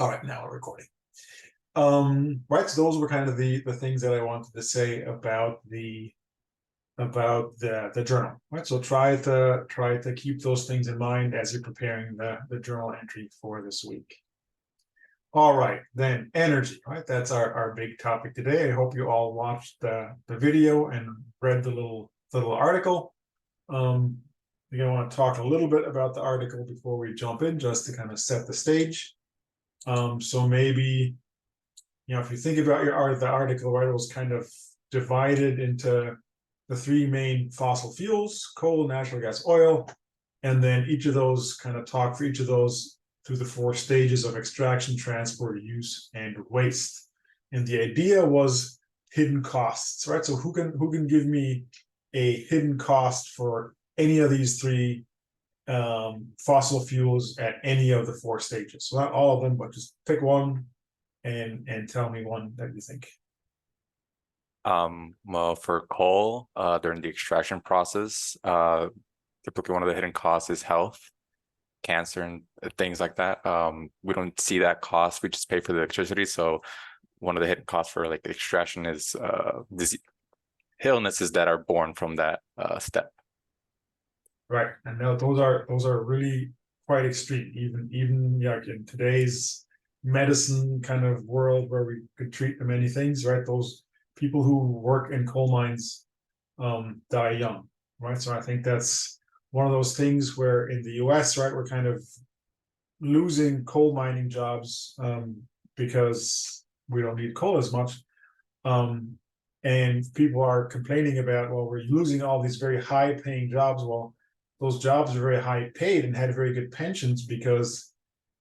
All right, now we're recording. Right, so those were kind of the things that I wanted to say about the journal. Right, so try to keep those things in mind as you're preparing the journal entry for this week. All right, then energy. Right, that's our big topic today. I hope you all watched the video and read the little article. We're going to want to talk a little bit about the article before we jump in, just to kind of set the stage. So maybe, if you think about the article, right, it was kind of divided into the three main fossil fuels: coal, natural gas, oil, and then each of those kind of talk for each of those through the four stages of extraction, transport, use, and waste. And the idea was hidden costs, right? So who can give me a hidden cost for any of these three fossil fuels at any of the four stages? So not all of them, but just pick one and tell me one that you think. Well, for coal, during the extraction process, typically one of the hidden costs is health, cancer, and things like that. We don't see that cost; we just pay for the electricity. So, one of the hidden costs for like extraction is illnesses that are born from that step. Right, and now those are really quite extreme. Even like in today's medicine kind of world where we could treat many things, right? Those people who work in coal mines die young, right? So I think that's one of those things where in the US, right, we're kind of losing coal mining jobs because we don't need coal as much. And people are complaining about, well, we're losing all these very high paying jobs. Well, those jobs are very high paid and had very good pensions because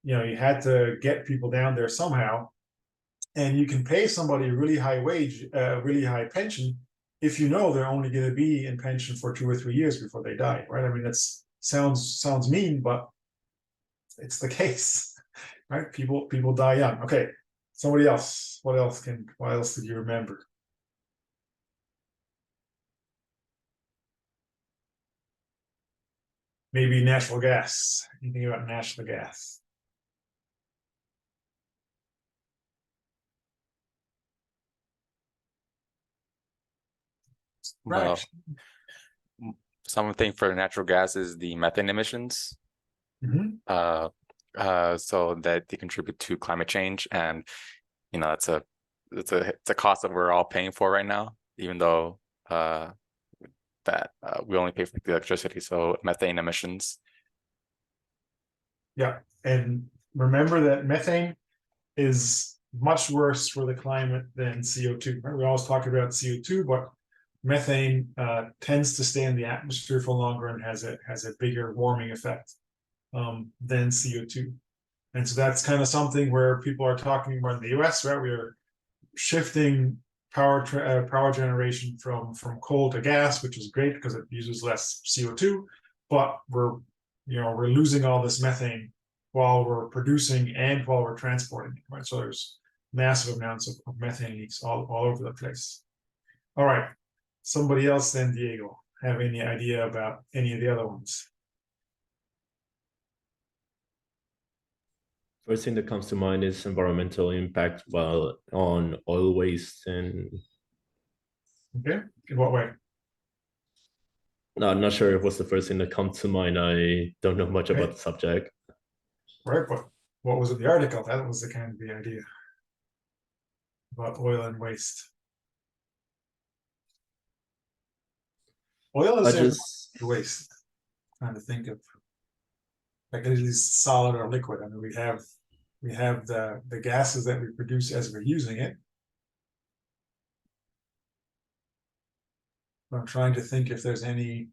you had to get people down there somehow. And you can pay somebody a really high wage, really high pension, if you know they're only going to be in pension for 2 or 3 years before they die, right? I mean, that sounds mean, but it's the case, right? People die young. Okay, somebody else. What else did you remember? Maybe natural gas. Anything about natural gas? Well, Right. something for natural gas is the methane emissions. Mm-hmm. So that they contribute to climate change, and it's a cost that we're all paying for right now, even though that we only pay for the electricity. So methane emissions. Yeah, and remember that methane is much worse for the climate than CO2. Right? We always talk about CO2, but methane tends to stay in the atmosphere for longer and has a bigger warming effect than CO2. And so that's kind of something where people are talking about in the US, right? We're shifting power generation from coal to gas, which is great because it uses less CO2, but we're losing all this methane while we're producing and while we're transporting it, right? So there's massive amounts of methane leaks all over the place. All right, somebody else then, Diego, have any idea about any of the other ones? First thing that comes to mind is environmental impact on oil waste. And Okay, in what way? no, I'm not sure if what's the first thing that comes to mind. I don't know much about the subject. Right, but what was in the article? That was the kind of the idea about oil and waste. Oil is waste. Trying to think of like it is solid or liquid. I mean, we have the gases that we produce as we're using it. I'm trying to think if there's any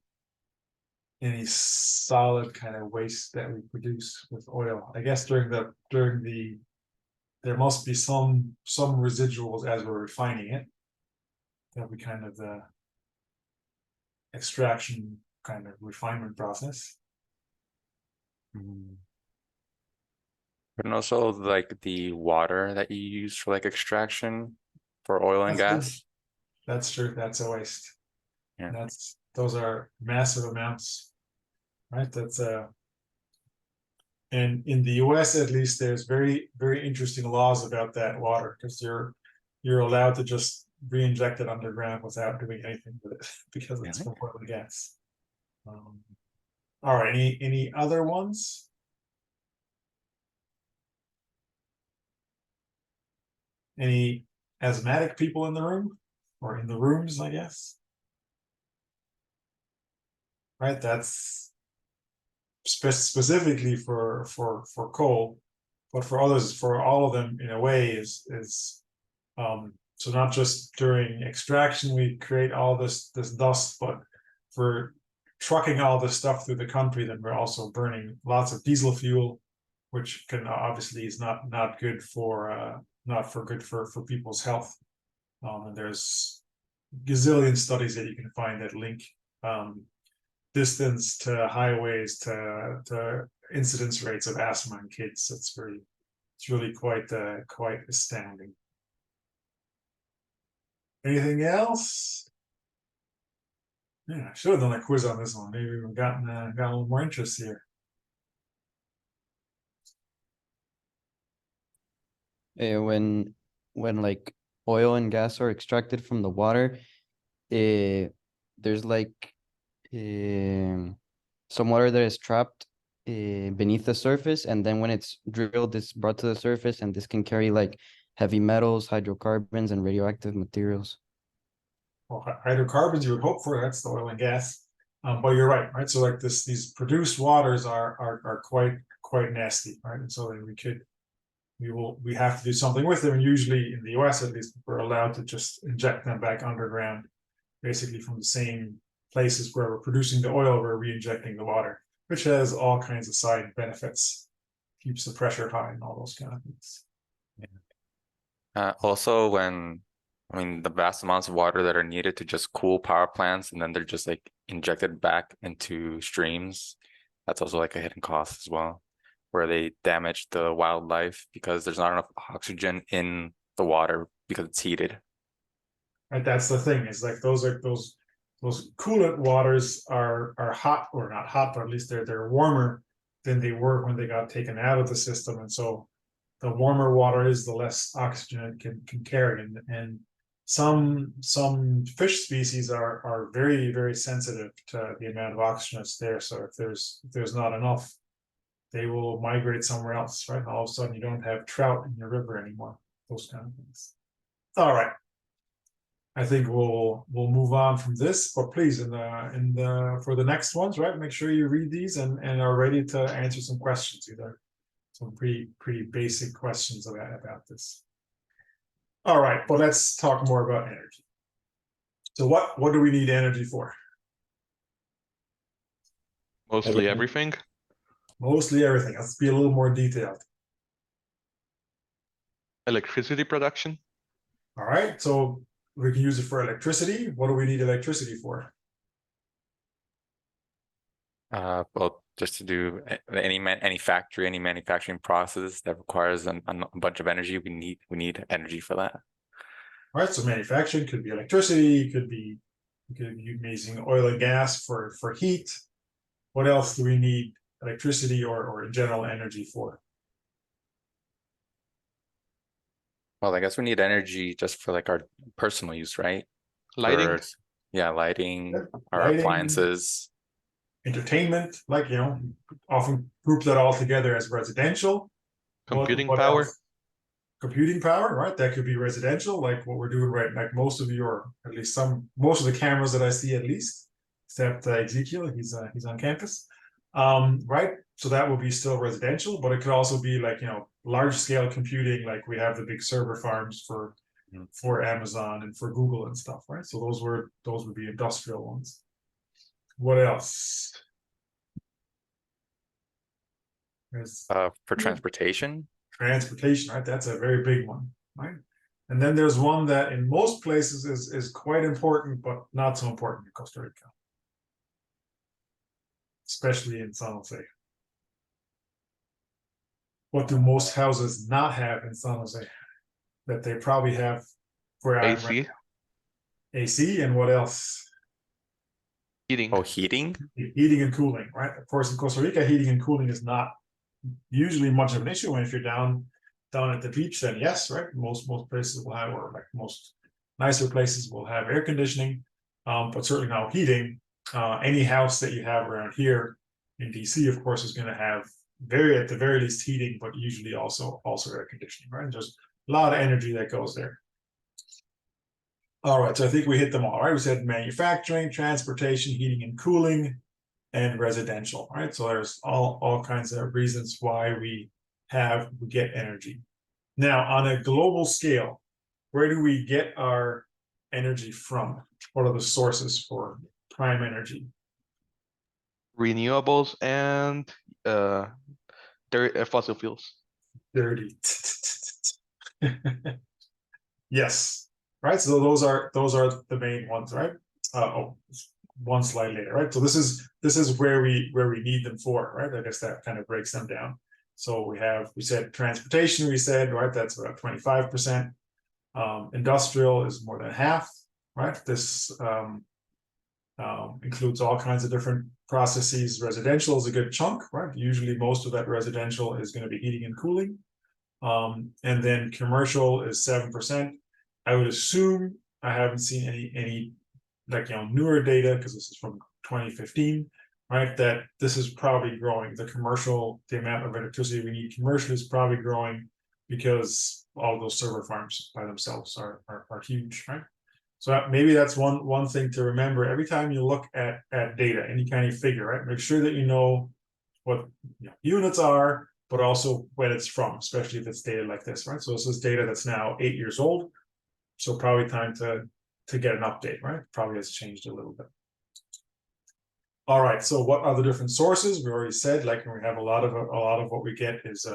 solid kind of waste that we produce with oil. I guess during the there must be some residuals as we're refining it. That'll be kind of the extraction kind of refinement process. And also like the water that you use for like extraction for oil and gas. That's true. That's a waste. Yeah. Those are massive amounts, right? And in the US, at least, there's very, very interesting laws about that water, because you're allowed to just re-inject it underground without doing anything with it because it's Really? from oil and gas. All right, any other ones? Any asthmatic people in the room or in the rooms, I guess? Right, that's specifically for coal, but for others, for all of them, in a way, is so not just during extraction we create all this dust, but for trucking all this stuff through the country, then we're also burning lots of diesel fuel, which can obviously is not good for for people's health. And there's gazillion studies that you can find that link distance to highways to incidence rates of asthma in kids. It's really quite astounding. Anything else? Yeah, I should have done a quiz on this one. Maybe we've gotten a little more interest here. When like oil and gas are extracted from the water, there's like some water that is trapped beneath the surface, and then when it's drilled, it's brought to the surface, and this can carry like heavy metals, hydrocarbons, and radioactive materials. Well, hydrocarbons you would hope for, that's the oil and gas. But you're right? So like these produced waters are quite nasty, right? And so we have to do something with them. And usually in the US, at least, we're allowed to just inject them back underground, basically from the same places where we're producing the oil, we're re-injecting the water, which has all kinds of side benefits, keeps the pressure high and all those kind of things. Also, the vast amounts of water that are needed to just cool power plants, and then they're just like injected back into streams. That's also like a hidden cost as well, where they damage the wildlife because there's not enough oxygen in the water because it's heated. Right, that's the thing. Is like those coolant waters are hot, or not hot, but at least they're warmer than they were when they got taken out of the system, and so the warmer water is, the less oxygen it can carry, and some fish species are very, very sensitive to the amount of oxygen that's there. So if there's not enough, they will migrate somewhere else, right? And all of a sudden you don't have trout in your river anymore, those kind of things. All right, I think we'll move on from this, but please, for the next ones, right, make sure you read these and are ready to answer some questions, either some pretty basic questions about this. All right, but let's talk more about energy. So what do we need energy for? Mostly everything. Mostly everything. Let's be a little more detailed. Electricity production. All right, so we can use it for electricity. What do we need electricity for? Well, just to do any factory, any manufacturing process that requires a bunch of energy, we need energy for that. All right, so manufacturing could be electricity, could be using oil and gas for heat. What else do we need electricity or in general energy for? Well, I guess we need energy just for like our personal use, right? Lighting. Lighting, our Lighting, appliances. Entertainment, like, often group that all together as residential. Computing what power. else? Computing power, right? That could be residential, like what we're doing right. Like most of most of the cameras that I see, at least, except Ezekiel, he's on campus. Right? So that will be still residential, but it could also be like, large scale computing, like we have the big server farms for Amazon and for Google and stuff, right? So those would be industrial ones. What else? For transportation. Transportation, right? That's a very big one, right? And then there's one that in most places is quite important, but not so important in Costa Rica, especially in San Jose. What do most houses not have in San Jose that they probably have where I'm AC. right now? AC, and what else? Heating. Oh, heating. Heating and cooling, right? Of course, in Costa Rica, heating and cooling is not usually much of an issue. And if you're down at the beach, then yes, right. Most places will have, or like most nicer places will have air conditioning, but certainly now heating. Any house that you have around here in DC, of course, is going to have at the very least heating, but usually also air conditioning, right? There's a lot of energy that goes there. All right, so I think we hit them all, right? We said manufacturing, transportation, heating and cooling, and residential, right? So there's all kinds of reasons why we get energy. Now, on a global scale, where do we get our energy from? What are the sources for prime energy? Renewables and fossil fuels. Dirty. Yes, right. So those are the main ones, right? One slide later, right? So this is where we need them for, right? I guess that kind of breaks them down. So we said transportation, we said, right, that's about 25%. Industrial is more than half, right? This includes all kinds of different processes. Residential is a good chunk, right? Usually most of that residential is going to be heating and cooling. And then commercial is 7%. I would assume, I haven't seen any like, newer data, because this is from 2015, right, that this is probably growing. The amount of electricity we need commercially is probably growing, because all those server farms by themselves are huge, right? So maybe that's one thing to remember every time you look at data, any kind of figure, right? Make sure that you know what units are, but also when it's from, especially if it's data like this, right? So this is data that's now 8 years old, so probably time to get an update, right? Probably has changed a little bit. All right, so what are the different sources? We already said, like, we have a lot of what we get is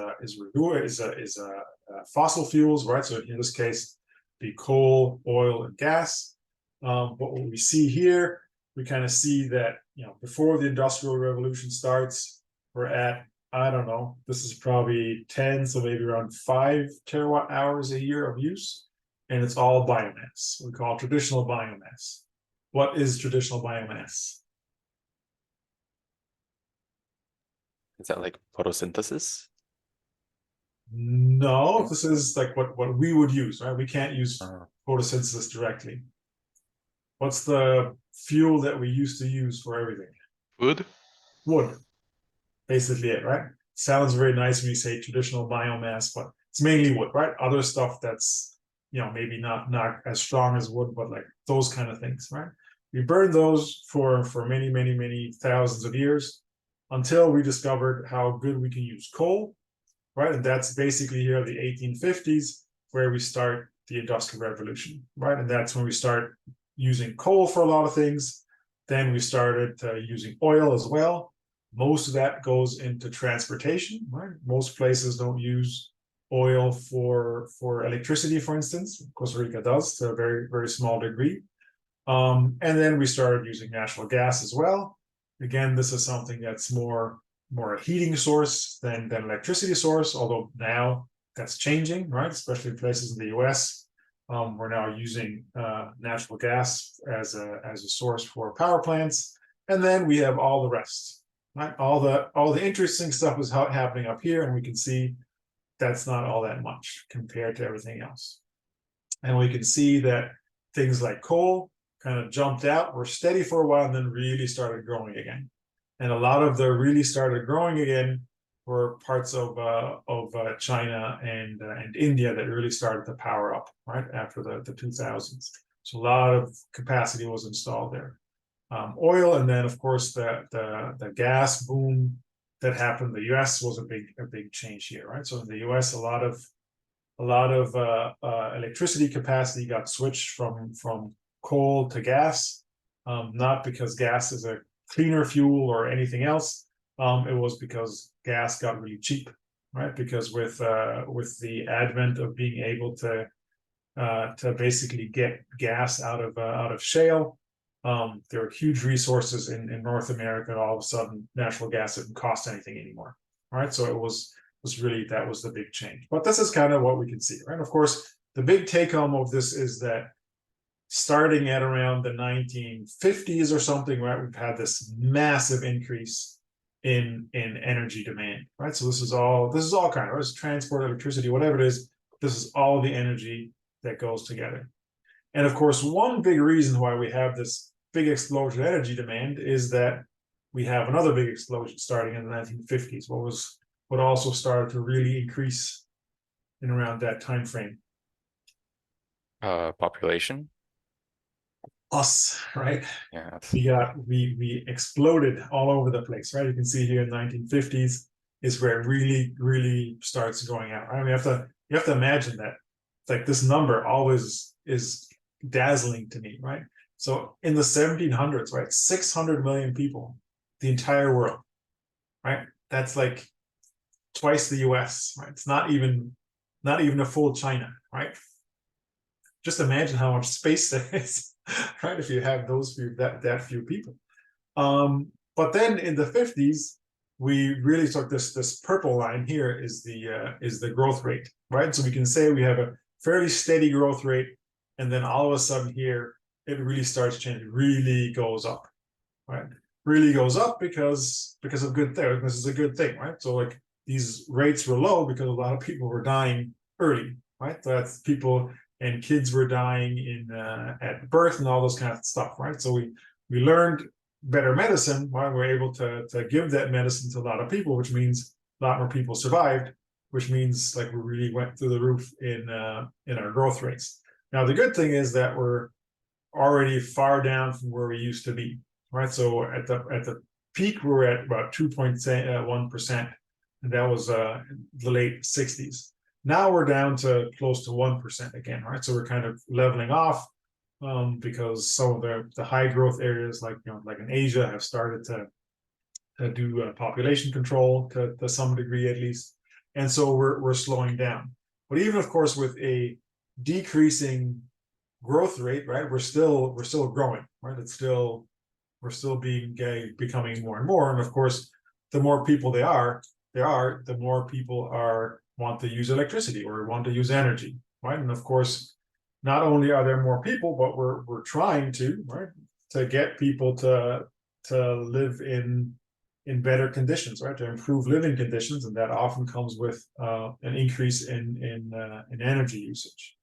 fossil fuels, right? So in this case, be coal, oil, and gas. But what we see here, we kind of see that, before the Industrial Revolution starts, we're at, I don't know, this is probably 10, so maybe around 5 terawatt hours a year of use. And it's all biomass. We call it traditional biomass. What is traditional biomass? Is that like photosynthesis? No, this is like what we would use, right? We can't use photosynthesis directly. What's the fuel that we used to use for everything? Wood. Wood. Basically it, right? Sounds very nice when you say traditional biomass, but it's mainly wood, right? Other stuff that's, maybe not as strong as wood, but like those kind of things, right? We burned those for many thousands of years, until we discovered how good we can use coal, right? And that's basically here the 1850s, where we start the Industrial Revolution, right? And that's when we start using coal for a lot of things. Then we started using oil as well. Most of that goes into transportation, right? Most places don't use oil for electricity, for instance. Costa Rica does to a very, very small degree. And then we started using natural gas as well. Again, this is something that's more a heating source than electricity source, although now that's changing, right? Especially in places in the US. We're now using natural gas as a source for power plants. And then we have all the rest, right? All the interesting stuff is happening up here, and we can see that's not all that much compared to everything else. And we can see that things like coal kind of jumped out, were steady for a while, and then really started growing again. And a lot of the really started growing again were parts of China and India that really started to power up, right, after the 2000s. So a lot of capacity was installed there. Oil, and then of course the gas boom that happened in the US was a big change here, right? So in the US, a lot of electricity capacity got switched from coal to gas, not because gas is a cleaner fuel or anything else. It was because gas got really cheap, right? Because with the advent of being able to basically get gas out of shale, there were huge resources in North America, and all of a sudden natural gas didn't cost anything anymore, right? So it was really, that was the big change. But this is kind of what we can see, right? Of course, the big take home of this is that starting at around the 1950s or something, right, we've had this massive increase in energy demand, right? So this is all kind of, it's transport, electricity, whatever it is, this is all the energy that goes together. And of course, one big reason why we have this big explosion in energy demand is that we have another big explosion starting in the 1950s. What also started to really increase in around that time frame? Population. Us, right? Yeah. We exploded all over the place, right? You can see here in the 1950s is where it really starts going out. Right? You have to imagine that. It's like this number always is dazzling to me, right? So in the 1700s, right, 600 million people, the entire world, right? That's like twice the US, right? It's not even a full China, right? Just imagine how much space there is, right? If you have that few people. But then in the 50s, we really took this purple line here is the growth rate, right? So we can say we have a fairly steady growth rate, and then all of a sudden here it really starts changing, really goes up, right? Really goes up because of good things. This is a good thing, right? So like these rates were low because a lot of people were dying early, right? So that's people and kids were dying at birth and all those kind of stuff, right? So we learned better medicine, right? We're able to give that medicine to a lot of people, which means a lot more people survived, which means like we really went through the roof in our growth rates. Now the good thing is that we're already far down from where we used to be, right? So at the peak we were at about 2.1%, and that was the late 60s. Now we're down to close to 1% again, right? So we're kind of leveling off because some of the high growth areas, like like in Asia, have started to do population control to some degree at least, and so we're slowing down. But even of course with a decreasing growth rate, right? We're still growing, right? We're still becoming more and more, and of course, the more people there are, the more people want to use electricity or want to use energy, right? And of course, not only are there more people, but we're trying to, right, to get people to live in better conditions, right, to improve living conditions, and that often comes with an increase in energy usage.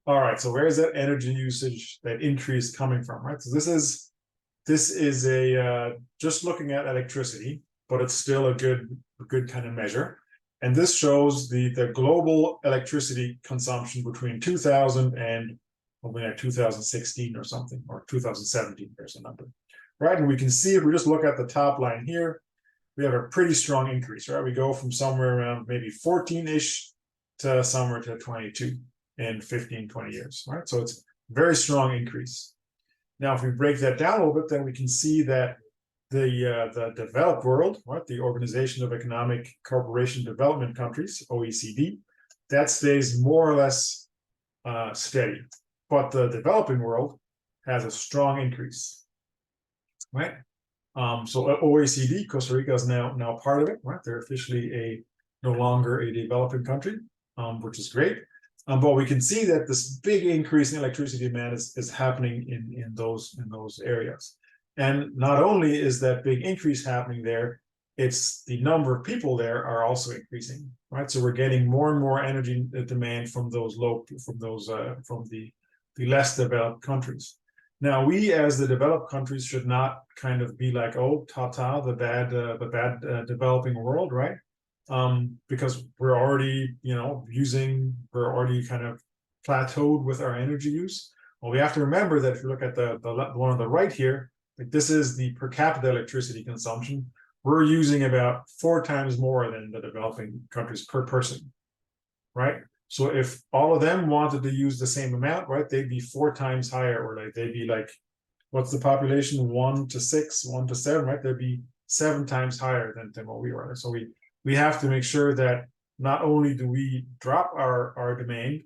All right, so where is that energy usage, that increase coming from, right? So this is a just looking at electricity, but it's still a good kind of measure. And this shows the global electricity consumption between 2000 and 2016 or something, or 2017, there's a number, right? And we can see if we just look at the top line here, we have a pretty strong increase, right? We go from somewhere around maybe 14-ish to somewhere to 22 in 15, 20 years, right? So it's very strong increase. Now, if we break that down a little bit, then we can see that the developed world, right, the Organization of Economic Cooperation Development Countries, OECD, that stays more or less steady. But the developing world has a strong increase, right? So OECD, Costa Rica is now part of it, right? They're officially no longer a developing country, which is great. But we can see that this big increase in electricity demand is happening in those areas. And not only is that big increase happening there, it's the number of people there are also increasing, right? So we're getting more and more energy demand from the less developed countries. Now, we as the developed countries should not kind of be like, oh, the bad developing world, right? Because we're already, we're already kind of plateaued with our energy use. Well, we have to remember that if you look at the one on the right here, like this is the per capita electricity consumption. We're using about 4 times more than the developing countries per person, right? So if all of them wanted to use the same amount, right, they'd be 4 times higher, or like they'd be like, what's the population? 1 to 6, 1 to 7, right? They'd be 7 times higher than what we are. So we have to make sure that not only do we drop our demand,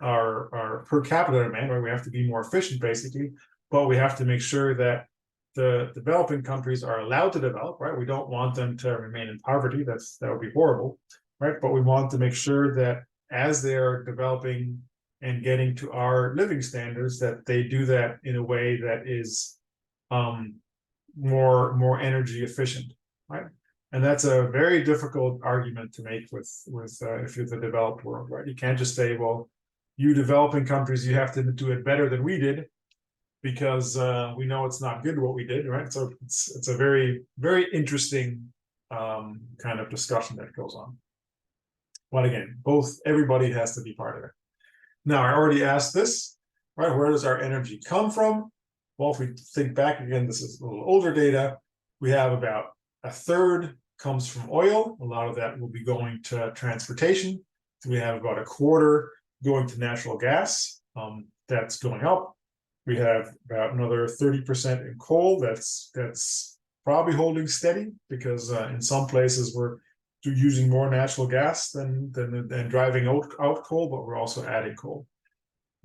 our per capita demand, right? We have to be more efficient basically, but we have to make sure that the developing countries are allowed to develop, right? We don't want them to remain in poverty. That would be horrible, right? But we want to make sure that as they are developing and getting to our living standards, that they do that in a way that is more energy efficient. right? And that's a very difficult argument to make with if you're the developed world, right? You can't just say, well, you developing countries, you have to do it better than we did, because we know it's not good what we did, right? So it's a very, very interesting kind of discussion that goes on. But again, everybody has to be part of it. Now, I already asked this, right? Where does our energy come from? Well, if we think back again, this is a little older data. We have about a third comes from oil. A lot of that will be going to transportation. We have about a quarter going to natural gas. That's going up. We have about another 30% in coal. That's probably holding steady, because in some places we're using more natural gas than driving out coal, but we're also adding coal.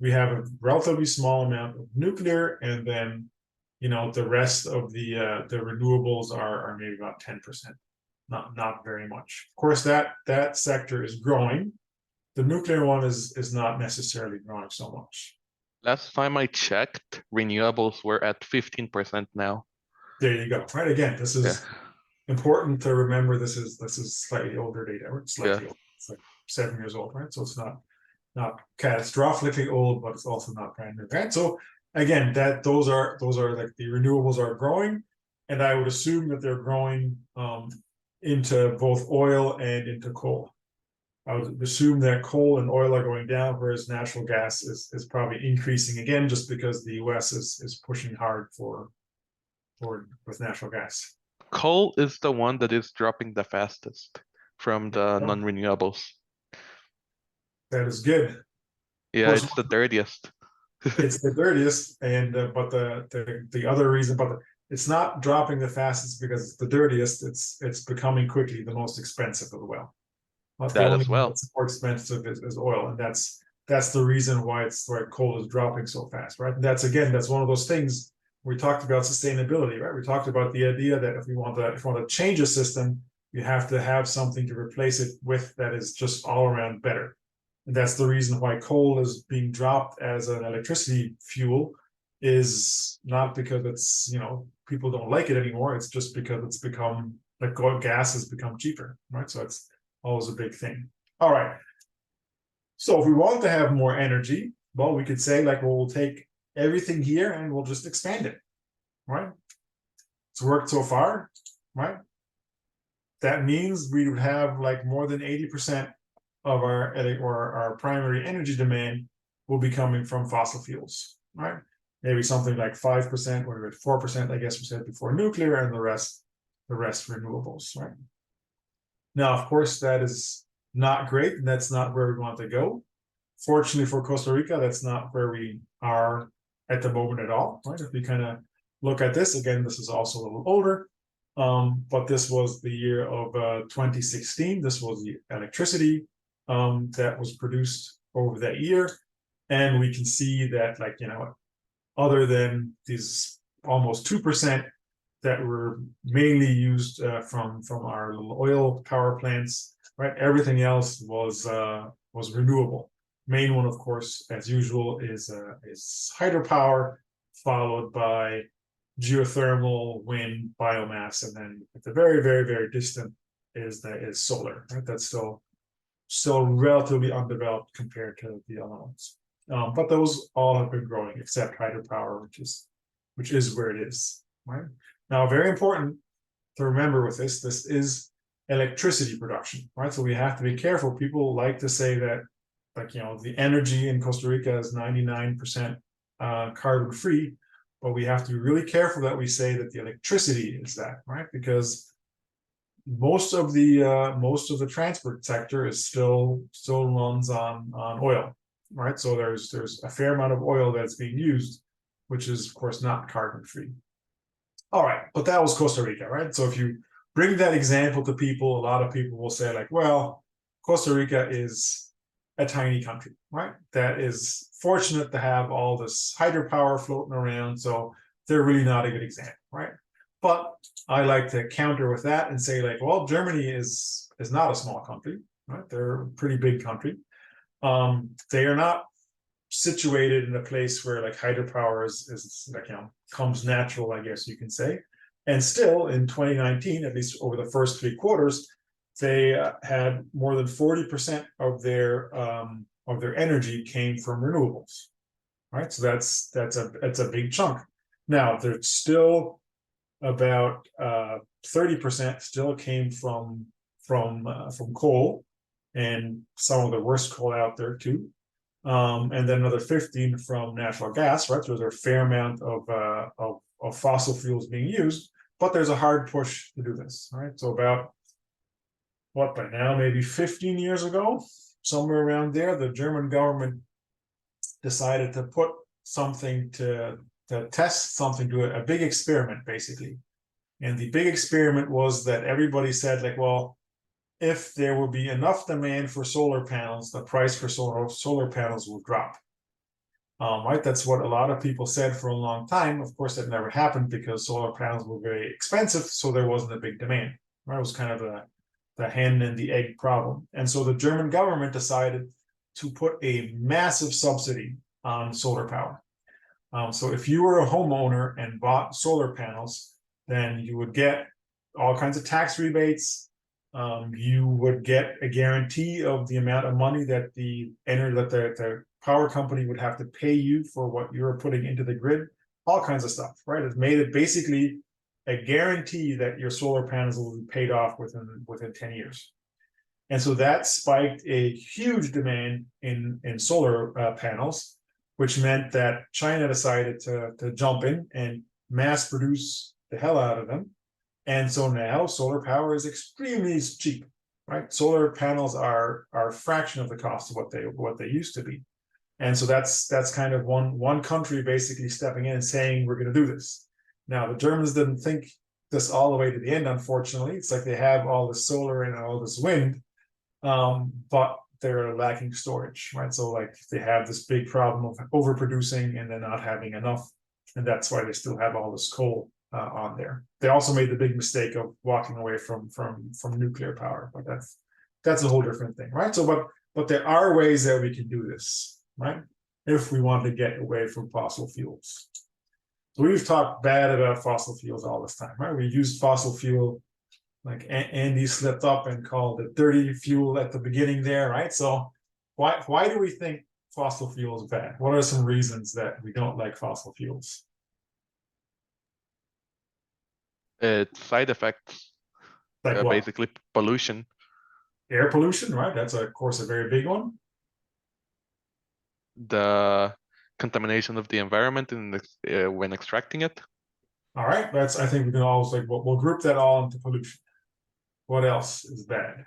We have a relatively small amount of nuclear, and then the rest of the renewables are maybe about 10%, not very much. Of course, that sector is growing. The nuclear one is not necessarily growing so much. Last time I checked, renewables were at 15% now. There you go. Right, again, this is Yeah. important to remember. This is slightly older data, or slightly Yeah. old. It's like 7 years old, right? So it's not catastrophically old, but it's also not brand new, right? So again, those are like the renewables are growing, and I would assume that they're growing into both oil and into coal. I would assume that coal and oil are going down, whereas natural gas is probably increasing again, just because the US is pushing hard with natural gas. Coal is the one that is dropping the fastest from the Yeah. non-renewables. That is good. Yeah, course, it's the dirtiest. It's the dirtiest, and but the other reason, but it's not dropping the fastest because it's the dirtiest. It's becoming quickly the most expensive as well. But the That only as one well. that's more expensive is oil, and that's the reason why coal is dropping so fast, right? And that's one of those things we talked about sustainability, right? We talked about the idea that if we want to change a system, you have to have something to replace it with that is just all around better. And that's the reason why coal is being dropped as an electricity fuel, is not because it's, people don't like it anymore. It's just because it's become, like, gas has become cheaper, right? So it's always a big thing. All right. So if we want to have more energy, well, we could say, like, well, we'll take everything here and we'll just expand it, right? It's worked so far, right? That means we would have like more than 80% of our primary energy demand will be coming from fossil fuels, right? Maybe something like 5%, or 4%, I guess we said before, nuclear, and the rest renewables, right? Now, of course, that is not great, and that's not where we want to go. Fortunately for Costa Rica, that's not where we are at the moment at all, right? If we kind of look at this, again, this is also a little older, but this was the year of 2016. This was the electricity that was produced over that year. And we can see that, like, other than these almost 2% that were mainly used from our little oil power plants, right? Everything else was renewable. Main one, of course, as usual, is hydropower, followed by geothermal, wind, biomass, and then at the very, very, very distant is solar, right? That's still relatively undeveloped compared to the other ones. But those all have been growing, except hydropower, which is where it is, right? Now, very important to remember with this is electricity production, right? So we have to be careful. People like to say that, like, the energy in Costa Rica is 99% carbon free, but we have to be really careful that we say that the electricity is that, right? Because most of the transport sector is still runs on oil, right? So there's a fair amount of oil that's being used, which is, of course, not carbon free. All right, but that was Costa Rica, right? So if you bring that example to people, a lot of people will say, like, well, Costa Rica is a tiny country, right? That is fortunate to have all this hydropower floating around, so they're really not a good example, right? But I like to counter with that and say, like, well, Germany is not a small country, right? They're a pretty big country. They are not situated in a place where, like, hydropower is like, comes natural, I guess you can say. And still in 2019, at least over the first 3 quarters, they had more than 40% of their energy came from renewables. Right, so that's a big chunk. Now there's still about 30% still came from coal, and some of the worst coal out there too. And then another 15 from natural gas, right? So there's a fair amount of fossil fuels being used, but there's a hard push to do this, right? So about what by now, maybe 15 years ago, somewhere around there, the German government decided to put something to test something, do a big experiment basically. And the big experiment was that everybody said like, well, if there will be enough demand for solar panels, the price for solar panels will drop. Right, that's what a lot of people said for a long time. Of course, that never happened because solar panels were very expensive, so there wasn't a big demand. Right, it was kind of the hen and the egg problem. And so the German government decided to put a massive subsidy on solar power. So if you were a homeowner and bought solar panels, then you would get all kinds of tax rebates. You would get a guarantee of the amount of money that the power company would have to pay you for what you're putting into the grid, all kinds of stuff, right? It made it basically a guarantee that your solar panels will be paid off within 10 years. And so that spiked a huge demand in solar panels, which meant that China decided to jump in and mass produce the hell out of them. And so now solar power is extremely cheap, right? Solar panels are a fraction of the cost of what they used to be. And so that's kind of one country basically stepping in and saying, we're going to do this. Now, the Germans didn't think this all the way to the end, unfortunately. It's like they have all the solar and all this wind, but they're lacking storage, right? So like they have this big problem of overproducing and then not having enough. And that's why they still have all this coal on there. They also made the big mistake of walking away from nuclear power, but that's a whole different thing, right? So but there are ways that we can do this, right? If we want to get away from fossil fuels. So we've talked bad about fossil fuels all this time, right? We used fossil fuel, like Andy slipped up and called it dirty fuel at the beginning there, right? So why do we think fossil fuels bad? What are some reasons that we don't like fossil fuels? Its side effects, Like what? basically pollution. Air pollution, right? That's of course a very big one. The contamination of the environment when extracting it. All right, I think we can always like we'll group that all into pollution. What else is bad?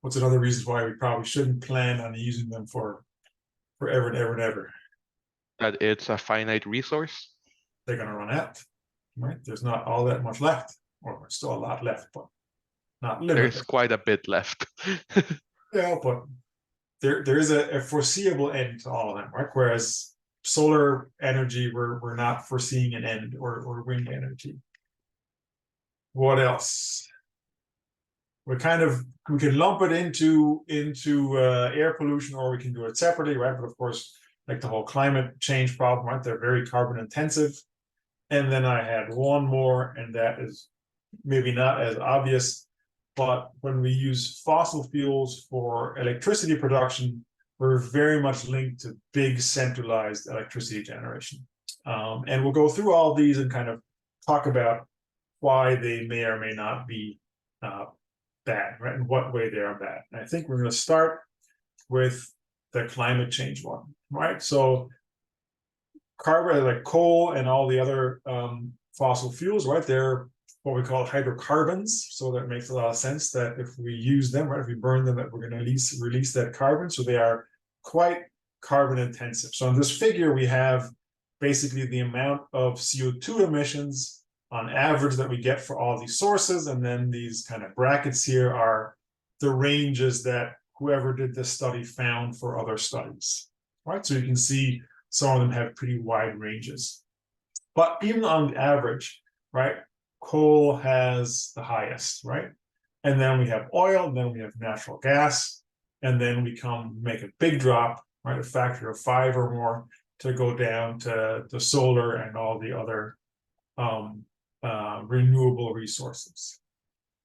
What's another reason why we probably shouldn't plan on using them for forever and ever and ever? That it's a finite resource. They're gonna run out, right? There's not all that much left, or there's still a lot left, but not limited. There's quite a bit left. Yeah, but there is a foreseeable end to all of them, right? Whereas solar energy, we're not foreseeing an end, or wind energy. What else? We can lump it into air pollution, or we can do it separately, right? But of course, like the whole climate change problem, right? They're very carbon intensive. And then I had one more, and that is maybe not as obvious, but when we use fossil fuels for electricity production, we're very much linked to big centralized electricity generation. And we'll go through all these and kind of talk about why they may or may not be bad, right? In what way they are bad. And I think we're going to start with the climate change one, right? So carbon, like coal and all the other fossil fuels, right? They're what we call hydrocarbons. So that makes a lot of sense that if we use them, right, if we burn them, that we're going to release that carbon. So they are quite carbon intensive. So in this figure, we have basically the amount of CO2 emissions on average that we get for all these sources. And then these kind of brackets here are the ranges that whoever did this study found for other studies, right? So you can see some of them have pretty wide ranges. But even on the average, right, coal has the highest, right? And then we have oil, and then we have natural gas, and then we make a big drop, right, a factor of 5 or more to go down to the solar and all the other renewable resources.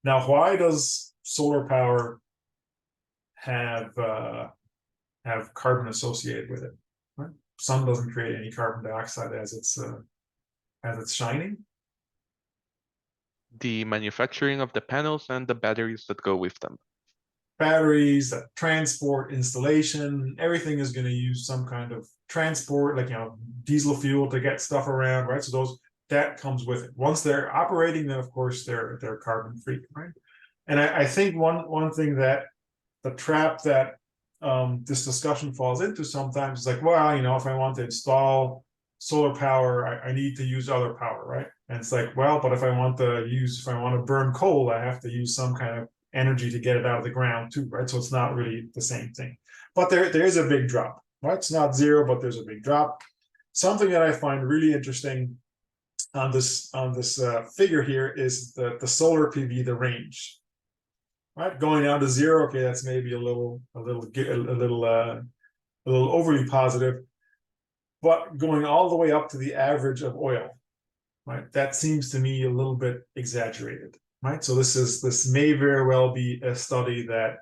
Now, why does solar power have carbon associated with it? Right? Sun doesn't create any carbon dioxide as it's shining. The manufacturing of the panels and the batteries that go with them. Batteries, transport, installation, everything is going to use some kind of transport, like diesel fuel to get stuff around, right? So that comes with it. Once they're operating, then of course they're carbon free, right? And I think one thing that the trap that this discussion falls into sometimes is like, well, if I want to install solar power, I need to use other power, right? And it's like, well, but if I want to burn coal, I have to use some kind of energy to get it out of the ground too, right? So it's not really the same thing. But there is a big drop, right? It's not zero, but there's a big drop. Something that I find really interesting on this figure here is the solar PV, the range. Right, going down to zero, okay, that's maybe a little overly positive, but going all the way up to the average of oil, right? That seems to me a little bit exaggerated, right? So this may very well be a study that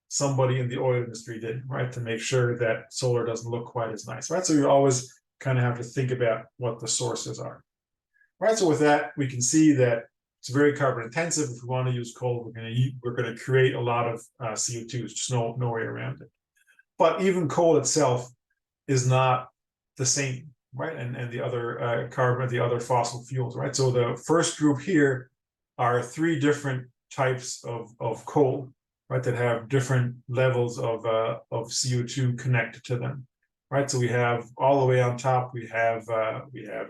somebody in the oil industry did, right, to make sure that solar doesn't look quite as nice, right? So you always kind of have to think about what the sources are, right? So with that, we can see that it's very carbon intensive. If we want to use coal, we're going to create a lot of CO2. There's just no way around it. But even coal itself is not the same, right? And the other carbon, the other fossil fuels, right? So the first group here are 3 different types of coal, right? That have different levels of CO2 connected to them, right? So we have all the way on top, we have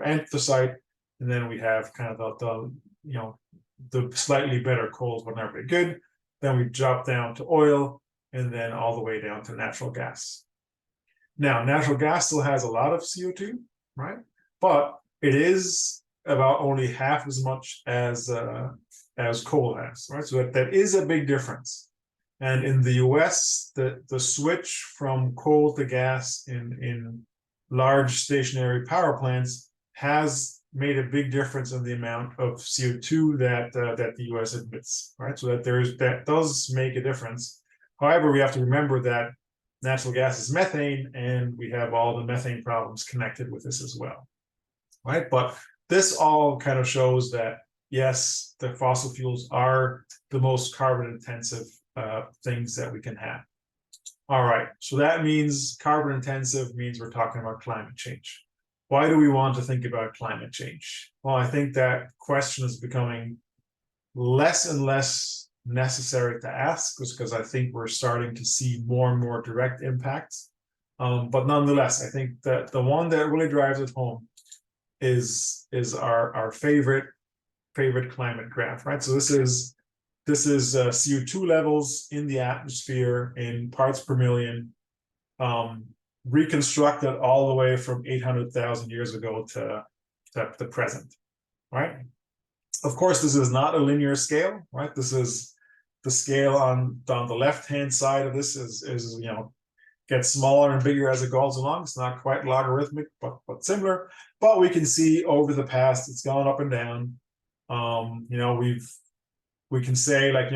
anthracite, and then we have kind of the slightly better coals, but not very good. Then we drop down to oil, and then all the way down to natural gas. Now, natural gas still has a lot of CO2, right? But it is about only half as much as coal has, right? So that is a big difference. And in the US, the switch from coal to gas in large stationary power plants has made a big difference in the amount of CO2 that the US emits, right? So that does make a difference. However, we have to remember that natural gas is methane, and we have all the methane problems connected with this as well, right? But this all kind of shows that, yes, the fossil fuels are the most carbon intensive things that we can have. All right, so that means carbon intensive means we're talking about climate change. Why do we want to think about climate change? Well, I think that question is becoming less and less necessary to ask, because I think we're starting to see more and more direct impacts. But nonetheless, I think that the one that really drives it home is our favorite climate graph, right? So this is CO2 levels in the atmosphere in parts per million, reconstructed all the way from 800,000 years ago to the present, right? Of course, this is not a linear scale, right? This is the scale on the left-hand side of this is gets smaller and bigger as it goes along. It's not quite logarithmic, but similar. But we can see over the past, it's gone up and down. We can say, like,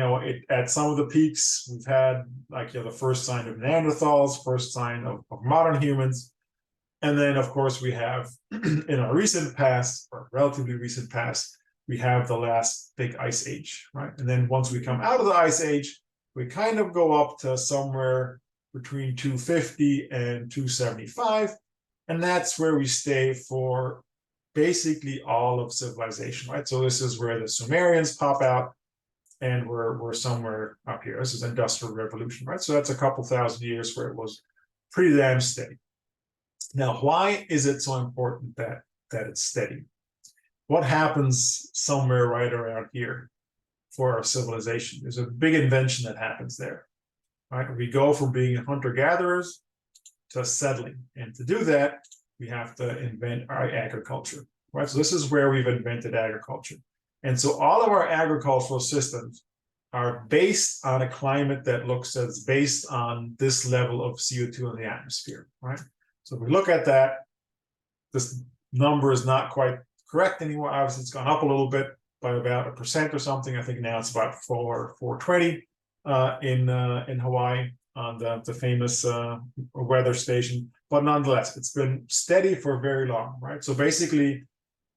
at some of the peaks, we've had, like, the first sign of Neanderthals, first sign of modern humans. And then, of course, we have in our recent past, or relatively recent past, we have the last big ice age, right? And then once we come out of the ice age, we kind of go up to somewhere between 250 and 275. And that's where we stay for basically all of civilization, right? So this is where the Sumerians pop out, and we're somewhere up here. This is Industrial Revolution, right? So that's a couple thousand years where it was pretty damn steady. Now, why is it so important that it's steady? What happens somewhere right around here for our civilization? There's a big invention that happens there, right? We go from being hunter-gatherers to settling. And to do that, we have to invent our agriculture, right? So this is where we've invented agriculture. And so all of our agricultural systems are based on a climate that based on this level of CO2 in the atmosphere, right? So if we look at that, this number is not quite correct anymore. Obviously, it's gone up a little bit by about 1% or something. I think now it's about 420 in Hawaii on the famous weather station. But nonetheless, it's been steady for very long, right? So basically,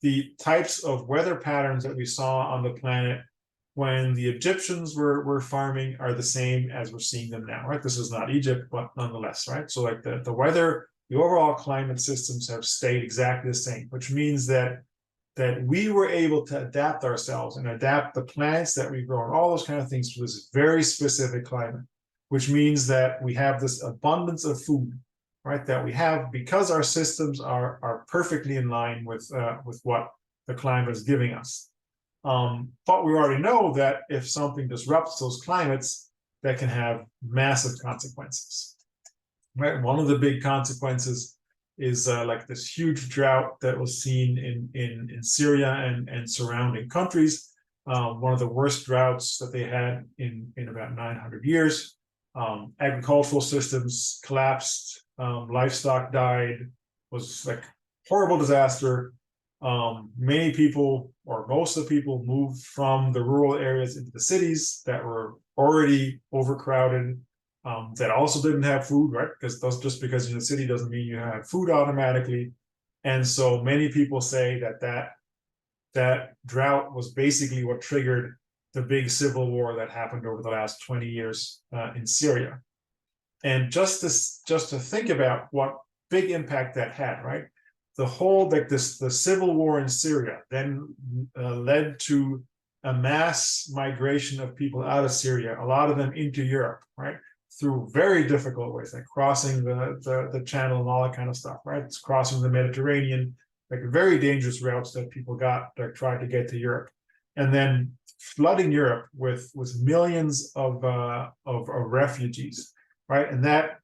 the types of weather patterns that we saw on the planet when the Egyptians were farming are the same as we're seeing them now, right? This is not Egypt, but nonetheless, right? So like the weather, the overall climate systems have stayed exactly the same, which means that we were able to adapt ourselves and adapt the plants that we grow and all those kind of things for this very specific climate, which means that we have this abundance of food, right? That we have because our systems are perfectly in line with what the climate is giving us. But we already know that if something disrupts those climates, that can have massive consequences. Right? One of the big consequences is like this huge drought that was seen in Syria and surrounding countries. One of the worst droughts that they had in about 900 years. Agricultural systems collapsed, livestock died, was like horrible disaster. Many people, or most of the people, moved from the rural areas into the cities that were already overcrowded, that also didn't have food, right? Because just because you're in the city doesn't mean you have food automatically. And so many people say that drought was basically what triggered the big civil war that happened over the last 20 years in Syria. And just to think about what big impact that had, right? The whole, like the civil war in Syria then led to a mass migration of people out of Syria, a lot of them into Europe, right? Through very difficult ways, like crossing the channel and all that kind of stuff, right? It's crossing the Mediterranean, like very dangerous routes that people got that tried to get to Europe. And then flooding Europe with millions of refugees, right? And that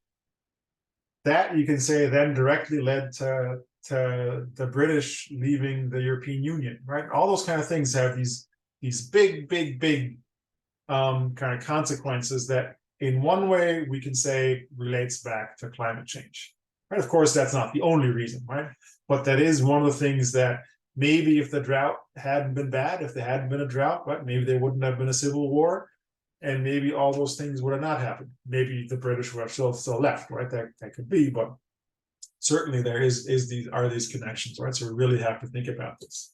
you can say then directly led to the British leaving the European Union, right? All those kind of things have these big kind of consequences that in one way we can say relates back to climate change, right? Of course, that's not the only reason, right? But that is one of the things that maybe if the drought hadn't been bad, if there hadn't been a drought, right, maybe there wouldn't have been a civil war, and maybe all those things would have not happened. Maybe the British would have still left, right? That could be, but certainly there are these connections, right? So we really have to think about this.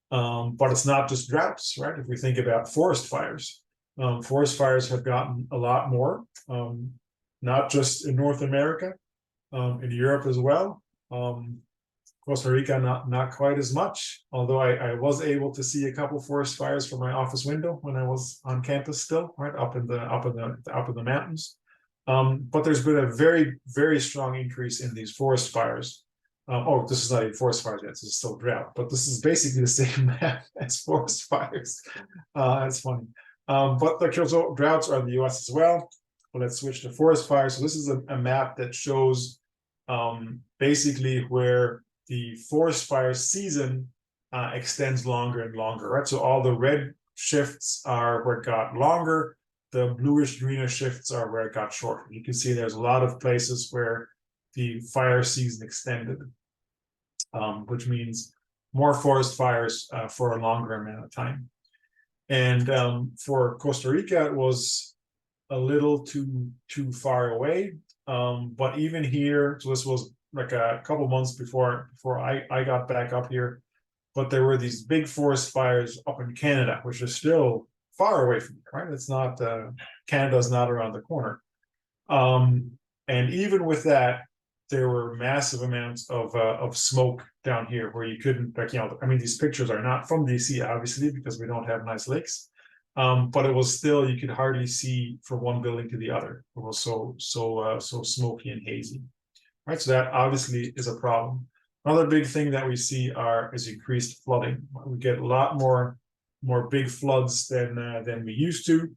But it's not just droughts, right? If we think about forest fires have gotten a lot more, not just in North America, in Europe as well. Costa Rica, not quite as much, although I was able to see a couple forest fires from my office window when I was on campus still, right, up in the mountains. But there's been a very, very strong increase in these forest fires. This is not even forest fires yet, this is still drought, but this is basically the same map as forest fires. That's funny. But the droughts are in the US as well. But let's switch to forest fires. So this is a map that shows basically where the forest fire season extends longer and longer, right? So all the red shifts are where it got longer. The bluish greenish shifts are where it got shorter. You can see there's a lot of places where the fire season extended, which means more forest fires for a longer amount of time. And for Costa Rica, it was a little too far away. But even here, so this was like a couple months before I got back up here, but there were these big forest fires up in Canada, which is still far away from here, right? It's not, Canada's not around the corner. And even with that, there were massive amounts of smoke down here where you couldn't, like, I mean, these pictures are not from DC, obviously, because we don't have nice lakes. But it was still, you could hardly see from one building to the other. It was so smoky and hazy, right? So that obviously is a problem. Another big thing that we see is increased flooding. We get a lot more big floods than we used to.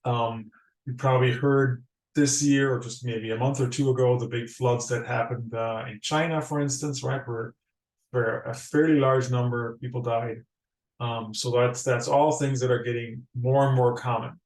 You probably heard this year, or just maybe a month or two ago, the big floods that happened in China, for instance, right, where a fairly large number of people died. So that's all things that are getting more and more common.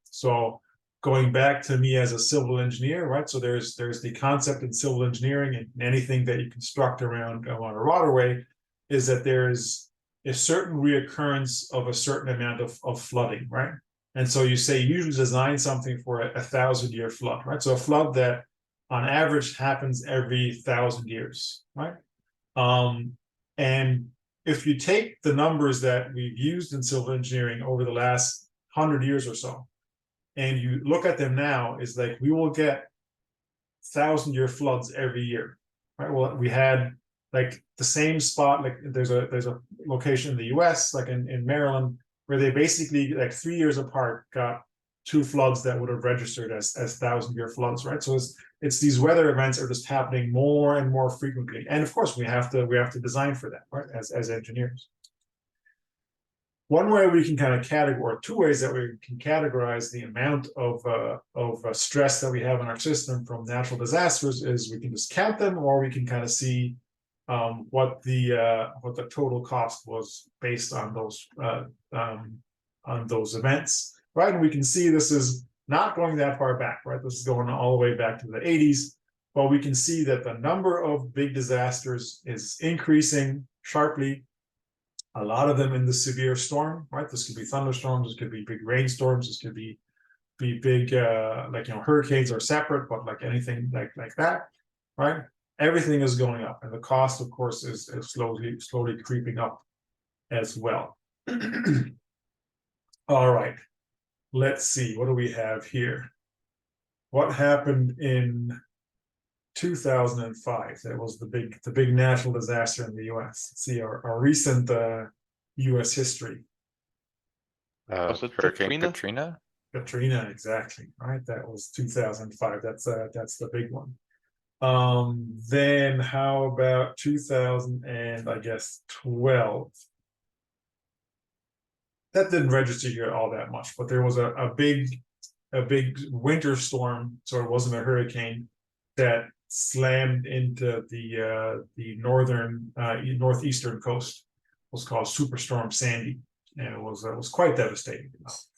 So going back to me as a civil engineer, right? So there's the concept in civil engineering and anything that you construct around a waterway is that there's a certain reoccurrence of a certain amount of flooding, right? And so you say you usually design something for a 1,000-year flood, right? So a flood that on average happens every 1,000 years, right? And if you take the numbers that we've used in civil engineering over the last 100 years or so, and you look at them now, is like we will get 1,000-year floods every year, right? Well, we had like the same spot, like there's a location in the US, like in Maryland, where they basically like 3 years apart got 2 floods that would have registered as 1,000-year floods, right? So it's these weather events are just happening more and more frequently, and of course we have to design for that, right? As engineers. One way we can kind of categorize, 2 ways that we can categorize the amount of stress that we have in our system from natural disasters is we can just count them, or we can kind of see what the total cost was based on those events, right? And we can see this is not going that far back, right? This is going all the way back to the 80s, but we can see that the number of big disasters is increasing sharply. A lot of them in the severe storm, right? This could be thunderstorms, this could be big rainstorms, this could be big like hurricanes are separate, but like anything like that, right? Everything is going up, and the cost, of course, is slowly creeping up as well. All right, let's see, what do we have here? What happened in 2005? That was the big natural disaster in the US. Let's see our recent US history. Was it Hurricane Katrina? Katrina, exactly, right? That was 2005. That's the big one. Then how about 2000 and I guess 12? That didn't register here all that much, but there was a big winter storm, so it wasn't a hurricane, that slammed into the northeastern coast. It was called Superstorm Sandy, and it was quite devastating.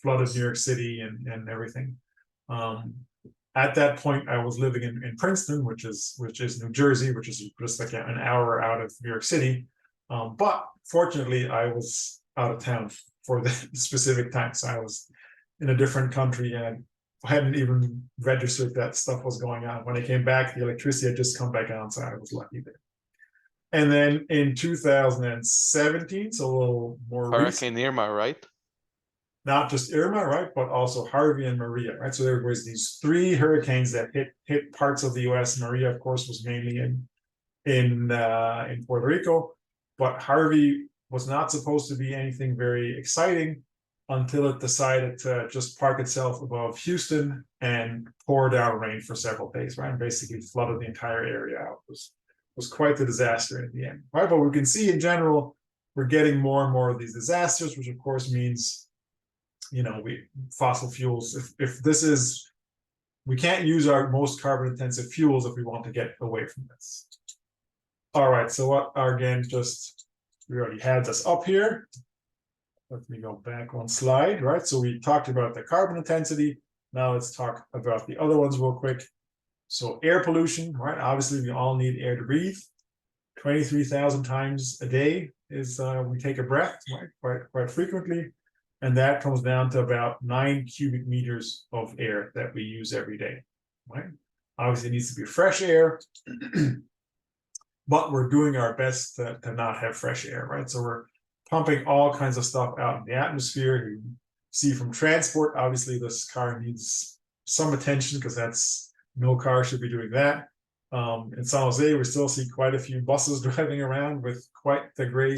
Flooded New York City and everything. At that point, I was living in Princeton, which is New Jersey, which is just like an hour out of New York City. But fortunately, I was out of town for the specific time, so I was in a different country and I hadn't even registered that stuff was going on. When I came back, the electricity had just come back on, so I was lucky there. And then in 2017, so a little more recent, Hurricane Irma, right? not just Irma, right, but also Harvey and Maria, right? So there was these 3 hurricanes that hit parts of the U.S. Maria, of course, was mainly in Puerto Rico, but Harvey was not supposed to be anything very exciting until it decided to just park itself above Houston and pour down rain for several days, right? And basically flooded the entire area out. It was quite the disaster in the end, right? But we can see in general, we're getting more and more of these disasters, which of course means, fossil fuels, if this is, we can't use our most carbon intensive fuels if we want to get away from this. All right, so what are, again, we already had this up here. Let me go back 1 slide, right? So we talked about the carbon intensity. Now let's talk about the other ones real quick. So air pollution, right? Obviously, we all need air to breathe. 23,000 times a day is we take a breath, right? Quite frequently. And that comes down to about 9 cubic meters of air that we use every day, right? Obviously, it needs to be fresh air, but we're doing our best to not have fresh air, right? So we're pumping all kinds of stuff out in the atmosphere. You see from transport, obviously this car needs some attention because no car should be doing that. In San Jose, we still see quite a few buses driving around with quite the gray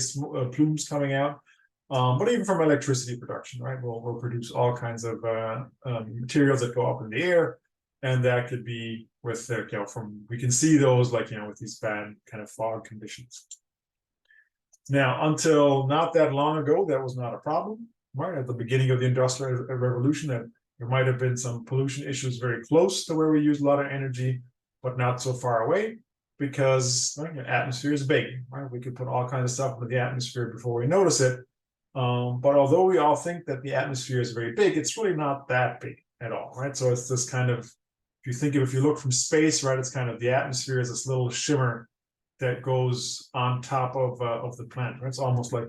plumes coming out. But even from electricity production, right? We'll produce all kinds of materials that go up in the air, and that could be with we can see those with these bad kind of fog conditions. Now, until not that long ago, that was not a problem, right? At the beginning of the Industrial Revolution, that there might have been some pollution issues very close to where we use a lot of energy, but not so far away, because the atmosphere is big, right? We could put all kinds of stuff into the atmosphere before we notice it. But although we all think that the atmosphere is very big, it's really not that big, at all, right? So it's this kind of, if you look from space, right, it's kind of the atmosphere is this little shimmer that goes on top of the planet. Right? It's almost like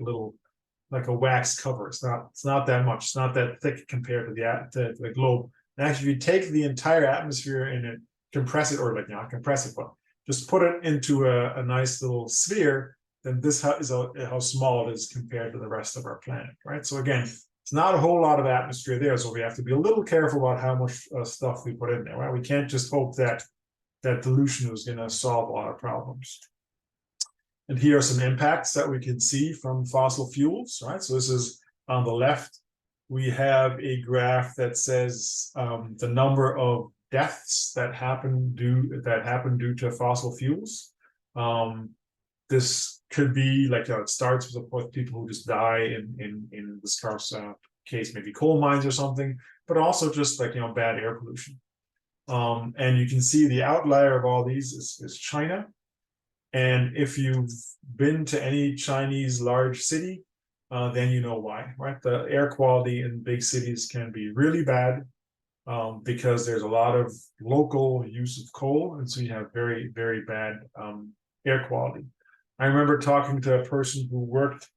a wax cover. It's not that much. It's not that thick compared to the globe. And actually, if you take the entire atmosphere and compress it, or like not compress it, but just put it into a nice little sphere, then this is how small it is compared to the rest of our planet, right? So again, it's not a whole lot of atmosphere there, so we have to be a little careful about how much stuff we put in there, right? We can't just hope that dilution is going to solve a lot of problems. And here are some impacts that we can see from fossil fuels, right? So this is on the left. We have a graph that says the number of deaths that happen due to fossil fuels. This could be like it starts with people who just die in this car's case, maybe coal mines or something, but also just like bad air pollution. And you can see the outlier of all these is China. And if you've been to any Chinese large city, then you know why, right? The air quality in big cities can be really bad because there's a lot of local use of coal, and so you have very, very bad air quality. I remember talking to a person who worked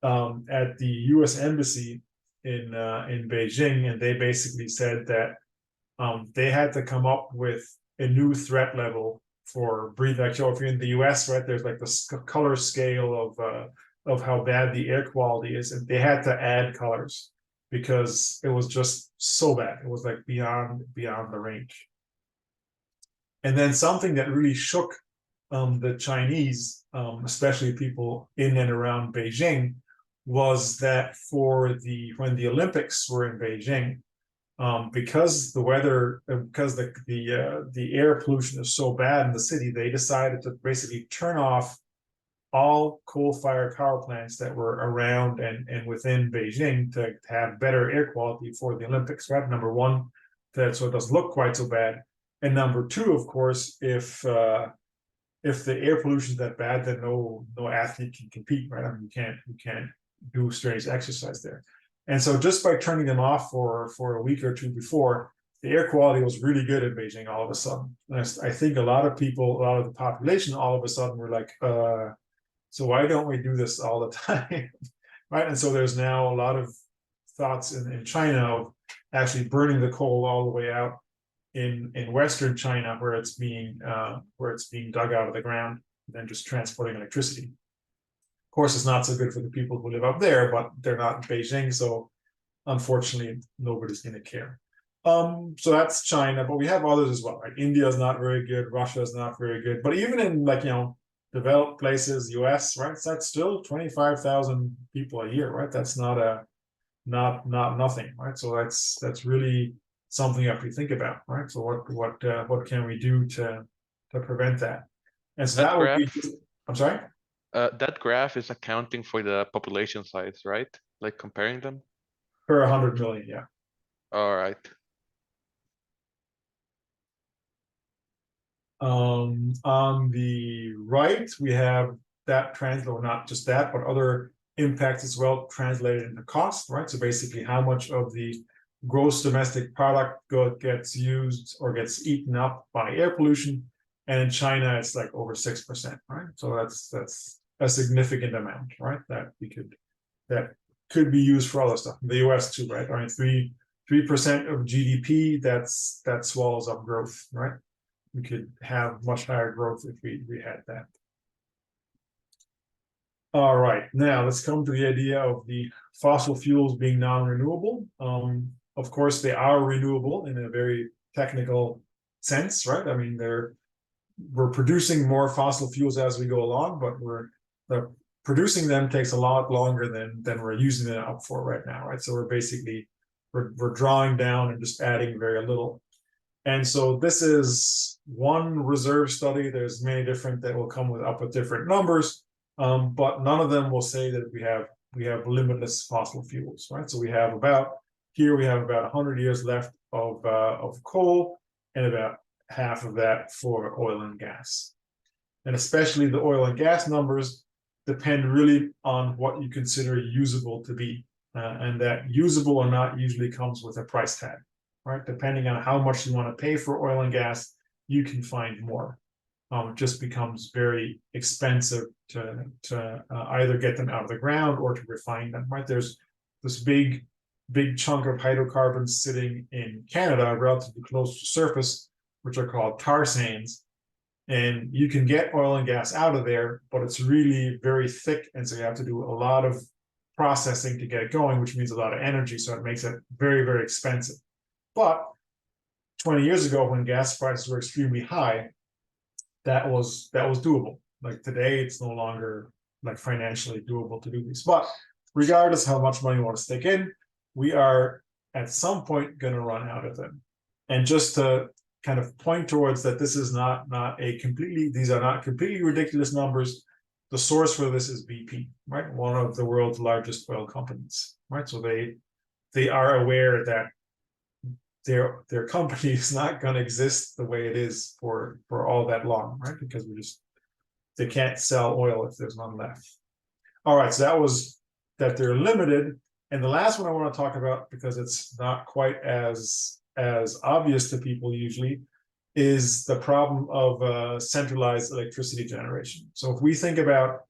at the U.S. Embassy in Beijing, and they basically said that they had to come up with a new threat level for breathing. Like, so if you're in the U.S., right, there's like this color scale of how bad the air quality is, and they had to add colors because it was just so bad. It was like beyond the range. And then something that really shook the Chinese, especially people in and around Beijing, was that when the Olympics were in Beijing, because the weather, because the air pollution is so bad in the city, they decided to basically turn off all coal-fired power plants that were around and within Beijing to have better air quality for the Olympics. Right, number one, so it doesn't look quite so bad, and number two, of course, if the air pollution is that bad, then no athlete can compete. Right, I mean, you can't do strenuous exercise there. And so just by turning them off for a week or two before, the air quality was really good in Beijing all of a sudden. And I think a lot of the population all of a sudden were like, so why don't we do this all the time? Right. And so there's now a lot of thoughts in China of actually burning the coal all the way out in Western China, where it's being dug out of the ground and then just transporting electricity. Of course, it's not so good for the people who live up there, but they're not in Beijing, so unfortunately, nobody's going to care. So that's China, but we have others as well. Right? India is not very good. Russia is not very good. But even in developed places, US, right? That's still 25,000 people a year, right? That's not nothing, right? So that's really something you have to think about, right? So what can we do to prevent that? And so that would be. I'm sorry. That graph is accounting for the population size, right? Like comparing them? Per 100 million, yeah. All right. On the right, we have that or not just that, but other impacts as well translated into cost, right? So basically how much of the gross domestic product gets used or gets eaten up by air pollution. And in China, it's like over 6%, right? So that's a significant amount, right? That could be used for other stuff. The US too, right? I mean, 3% of GDP, that swallows up growth, right? We could have much higher growth if we had that. All right, now let's come to the idea of the fossil fuels being non-renewable. Of course, they are renewable in a very technical sense, right? I mean, we're producing more fossil fuels as we go along, but producing them takes a lot longer than we're using them up for right now, right? So we're drawing down and just adding very little. And so this is one reserve study. There's many different that will come up with different numbers, but none of them will say that we have limitless fossil fuels, right? So we have about 100 years left of coal, and about half of that for oil and gas. And especially the oil and gas numbers depend really on what you consider usable to be, and that usable or not usually comes with a price tag. right? Depending on how much you want to pay for oil and gas, you can find more. It just becomes very expensive to either get them out of the ground or to refine them, right? There's this big chunk of hydrocarbons sitting in Canada, relatively close to surface, which are called tar sands. And you can get oil and gas out of there, but it's really very thick. And so you have to do a lot of processing to get it going, which means a lot of energy. So it makes it very, very expensive. But 20 years ago, when gas prices were extremely high, that was doable. Like today, it's no longer like financially doable to do this. But regardless how much money you want to stick in, we are at some point going to run out of them. And just to kind of point towards that, this is these are not completely ridiculous numbers. The source for this is BP, right? One of the world's largest oil companies, right? So they are aware that their company is not going to exist the way it is for all that long, right? Because they can't sell oil if there's none left. All right, so that was that they're limited. And the last one I want to talk about, because it's not quite as obvious to people usually, is the problem of centralized electricity generation. So if we think about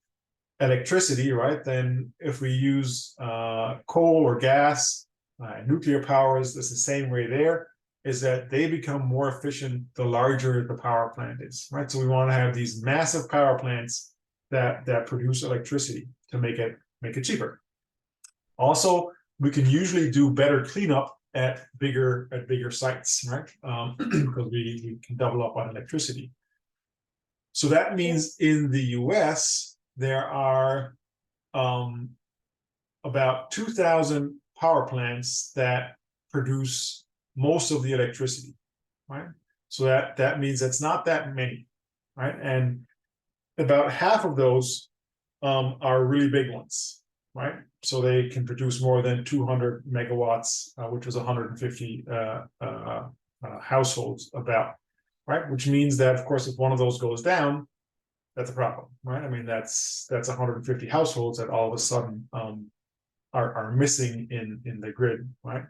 electricity, right, then if we use coal or gas, nuclear power is the same way there, is that they become more efficient the larger the power plant is, right? So we want to have these massive power plants that produce electricity to make it cheaper. Also, we can usually do better cleanup at bigger sites, right? Because we can double up on electricity. So that means in the US, there are about 2,000 power plants that produce most of the electricity, right? So that means it's not that many, right? And about half of those are really big ones, right? So they can produce more than 200 megawatts, which is 150 households about, right? Which means that, of course, if one of those goes down, that's a problem, right? I mean, that's 150 households that all of a sudden are missing in the grid, right?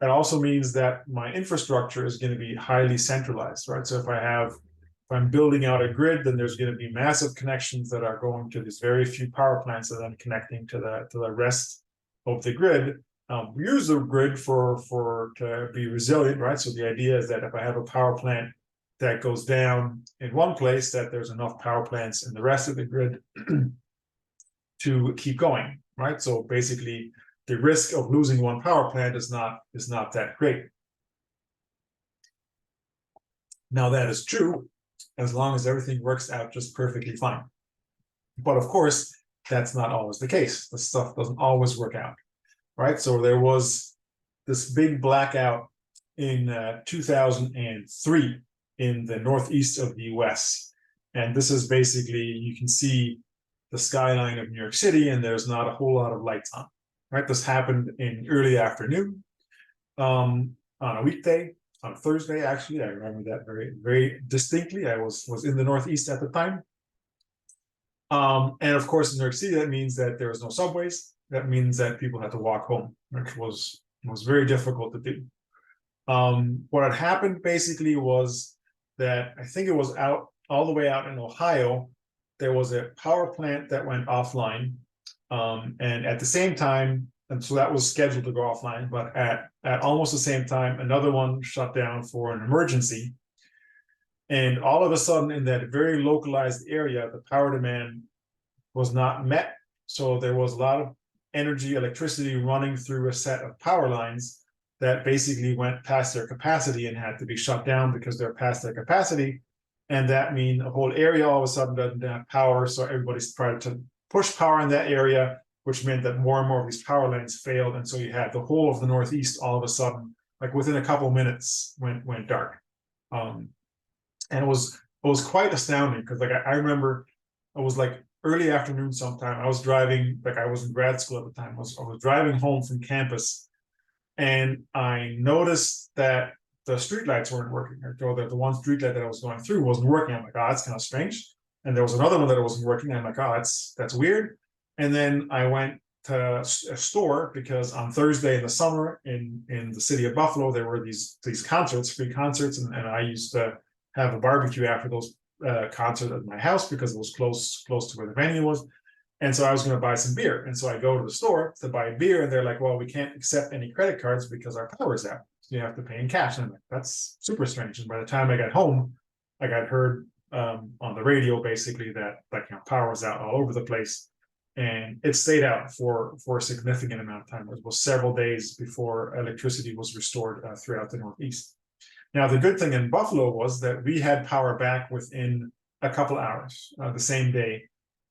It also means that my infrastructure is going to be highly centralized, right? So if I'm building out a grid, then there's going to be massive connections that are going to these very few power plants and then connecting to the rest of the grid. We use the grid to be resilient, right? So the idea is that if I have a power plant that goes down in one place, that there's enough power plants in the rest of the grid to keep going, right? So basically, the risk of losing one power plant is not that great. Now that is true, as long as everything works out just perfectly fine. But of course, that's not always the case. The stuff doesn't always work out, right? So there was this big blackout in 2003 in the northeast of the US. And this is basically, you can see the skyline of New York City and there's not a whole lot of lights on, right? This happened in early afternoon on a weekday. On Thursday, actually, I remember that very, very distinctly. I was in the Northeast at the time. And of course, in New York City, that means that there was no subways. That means that people had to walk home, which was very difficult to do. What had happened basically was that I think it was all the way out in Ohio, there was a power plant that went offline. And at the same time, and so that was scheduled to go offline, but at almost the same time, another one shut down for an emergency. And all of a sudden, in that very localized area, the power demand was not met. So there was a lot of electricity running through a set of power lines that basically went past their capacity and had to be shut down because they're past their capacity. And that means a whole area all of a sudden doesn't have power. So everybody's trying to push power in that area, which meant that more and more of these power lines failed. And so you had the whole of the Northeast all of a sudden, like within a couple minutes, went dark. And it was quite astounding because like I remember it was like early afternoon sometime. I was driving, like I was in grad school at the time. I was driving home from campus and I noticed that the streetlights weren't working. Or that the one streetlight that I was going through wasn't working. I'm like, oh, that's kind of strange. And there was another one that wasn't working. I'm like, oh, that's weird. And then I went to store because on Thursday in the summer in the city of Buffalo, there were these concerts, free concerts, and I used to have a barbecue after those concerts at my house because it was close to where the venue was. And so I was going to buy some beer. And so I go to the store to buy beer, and they're like, well, we can't accept any credit cards because our power is out. So you have to pay in cash. And I'm like, that's super strange. And by the time I got home, I got heard on the radio basically that power was out all over the place. And it stayed out for a significant amount of time. It was several days before electricity was restored throughout the Northeast. Now, the good thing in Buffalo was that we had power back within a couple hours, the same day.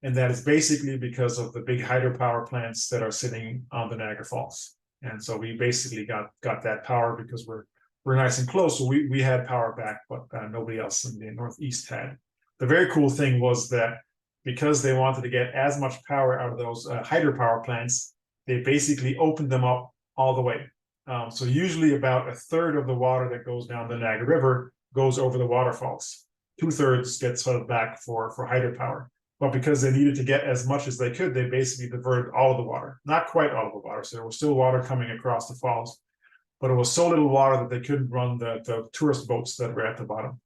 And that is basically because of the big hydropower plants that are sitting on the Niagara Falls. And so we basically got that power because we're nice and close. So we had power back, but nobody else in the Northeast had. The very cool thing was that because they wanted to get as much power out of those hydropower plants, they basically opened them up all the way. So usually about a third of the water that goes down the Niagara River goes over the waterfalls. 2/3 gets fed back for hydropower. But because they needed to get as much as they could, they basically diverted all of the water. Not quite all of the water, so there was still water coming across the falls. But it was so little water that they couldn't run the tourist boats that were at the bottom.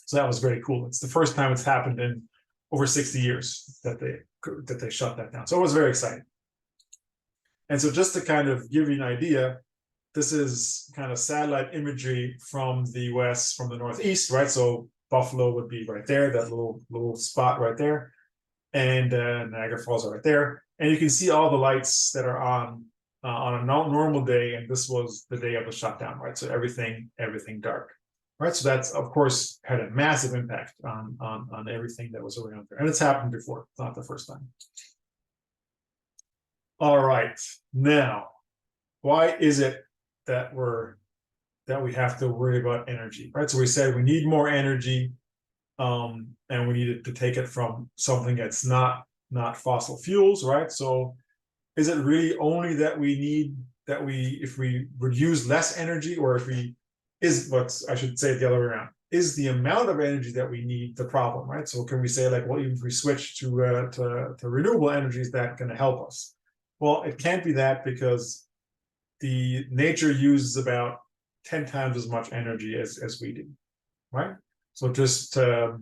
So that was very cool. It's the first time it's happened in over 60 years that they shut that down. So it was very exciting. And so just to kind of give you an idea, this is kind of satellite imagery from the US, from the Northeast, right? So Buffalo would be right there, that little spot right there. And Niagara Falls are right there. And you can see all the lights that are on a normal day. And this was the day of the shutdown, right? So everything dark. Right, so that's of course had a massive impact on everything that was around there, and it's happened before. It's not the first time. All right, now, why is it that we have to worry about energy? Right, so we said we need more energy, and we needed to take it from something that's not fossil fuels, right? So, is it really only that if we would use less energy, or if we I should say it the other way around, is the amount of energy that we need the problem, right? So can we say like, well, even if we switch to renewable energies, that can help us? Well, it can't be that because the nature uses about 10 times as much energy as we do, right? So just to,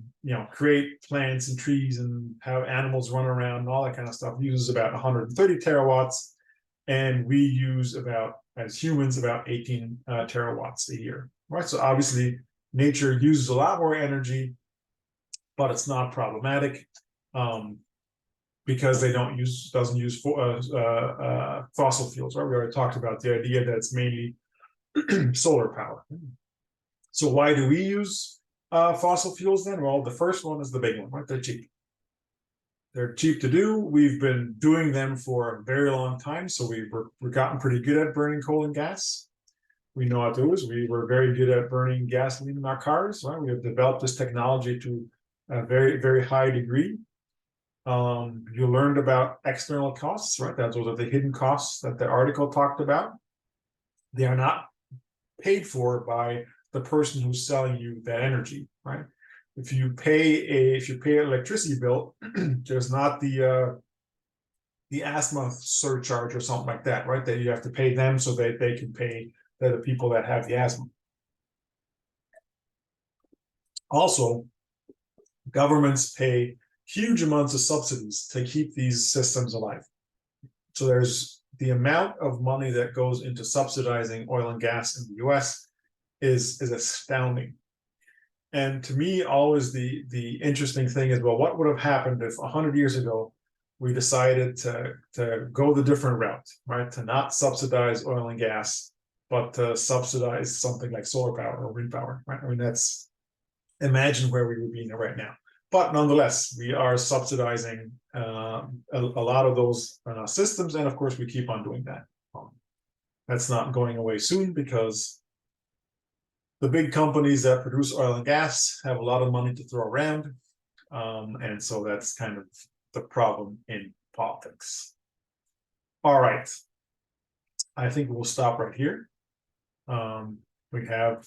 create plants and trees and have animals run around and all that kind of stuff uses about 130 terawatts. And we use as humans, about 18 terawatts a year, right? So obviously nature uses a lot more energy, but it's not problematic because they doesn't use fossil fuels, right? We already talked about the idea that it's mainly solar power. So why do we use fossil fuels then? Well, the first one is the big one, right? They're cheap. They're cheap to do. We've been doing them for a very long time, so we've gotten pretty good at burning coal and gas. We know how to do this. We were very good at burning gasoline in our cars, right? We have developed this technology to a very, very high degree. You learned about external costs, right? Those are the hidden costs that the article talked about. They are not paid for by the person who's selling you that energy, right? If you pay an electricity bill, there's not the asthma surcharge or something like that, right? That you have to pay them so that they can pay the people that have the asthma. Also, governments pay huge amounts of subsidies to keep these systems alive. So there's the amount of money that goes into subsidizing oil and gas in the US is astounding. And to me, always the interesting thing is, well, what would have happened if 100 years ago we decided to go the different route, right? To not subsidize oil and gas, but to subsidize something like solar power or wind power, right? I mean, imagine where we would be right now. But nonetheless, we are subsidizing a lot of those systems, and of course, we keep on doing that. That's not going away soon because the big companies that produce oil and gas have a lot of money to throw around. And so that's kind of the problem in politics. All right. I think we'll stop right here. We have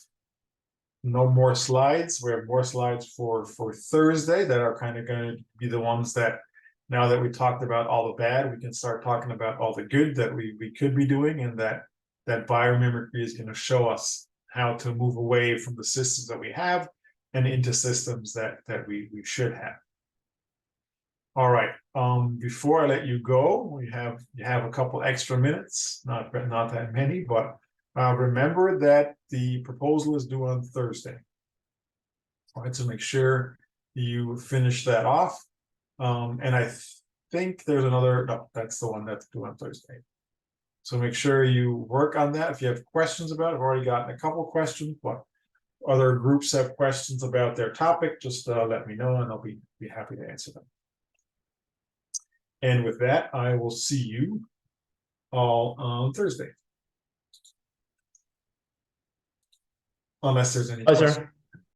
no more slides. We have more slides for Thursday that are kind of going to be the ones that now that we talked about all the bad, we can start talking about all the good that we could be doing, and that biomimicry is going to show us how to move away from the systems that we have and into systems that we should have. All right, before I let you go, you have a couple extra minutes, not that many, but remember that the proposal is due on Thursday. All right, so make sure you finish that off. And I think there's another, no, that's the one that's due on Thursday. So make sure you work on that. If you have questions about it, I've already gotten a couple questions, but other groups have questions about their topic, just let me know and I'll be happy to answer them. And with that, I will see you all on Thursday. Unless there's any Bye, sir. questions.